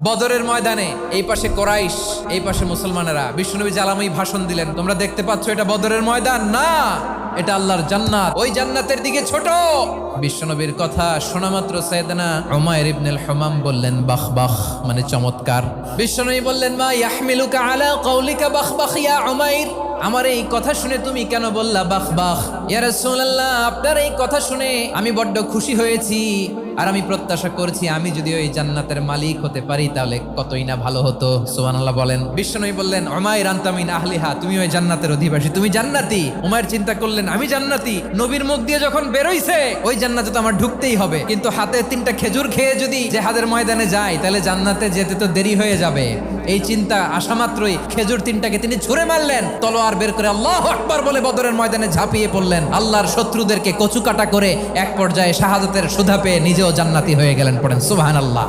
বদরের ময়দানে এই পাশে কোরাইশ, এই পাশে মুসলমানেরা। বিশ্বনবী জালাময়ী ভাষণ দিলেন, তোমরা দেখতে পাচ্ছ এটা বদরের ময়দান না, এটা আল্লাহর জান্নাত, ওই জান্নাতের দিকে ছোট। বিশ্বনবীর কথা শোনা মাত্র সাইয়েদনা উমাইর ইবনুল হুমাম বললেন বাখ বাখ, মানে চমৎকার। বিশ্বনবী বললেন মা ইয়াহমিলুকা আলা কওলিকা বাখ বাখ ইয়া উমাইর, আমার এই কথা শুনে তুমি কেন বললা বাখ বাখ? ইয়া রাসূলুল্লাহ, আপনার এই কথা শুনে আমি বড্ড খুশি হয়েছি, আর আমি প্রত্যাশা করছি আমি যদি ওই জান্নাতের মালিক হতে পারি তাহলে কতই না ভালো হতো। সুবহানাল্লাহ বলেন। বিশ্বনবী বললেন উমাইর আনতা মিন আহলিহা, তুমি ওই জান্নাতের অধিবাসী, তুমি জান্নাতি। উমাইর চিন্তা করলেন আমি জান্নাতি, নবীর মুখ দিয়ে যখন বেরোইছে ওই জান্নাতে তো আমার ঢুকতেই হবে, কিন্তু হাতে 3টা খেজুর খেয়ে যদি জেহাদের ময়দানে যাই তাহলে জান্নাতে যেতে তো দেরি হয়ে যাবে। এই চিন্তা আসা মাত্রই খেজুর 3টাকে তিনি ছুঁড়ে মারলেন, তলোয়ার বের করে আল্লাহু আকবার বলে বদরের ময়দানে ঝাঁপিয়ে পড়লেন। আল্লাহর শত্রুদেরকে কচুকাটা করে এক পর্যায়ে শাহাদাতের সুধা পেয়ে নিজেও জান্নাতি হয়ে গেলেন। পড়েন সুবহানাল্লাহ।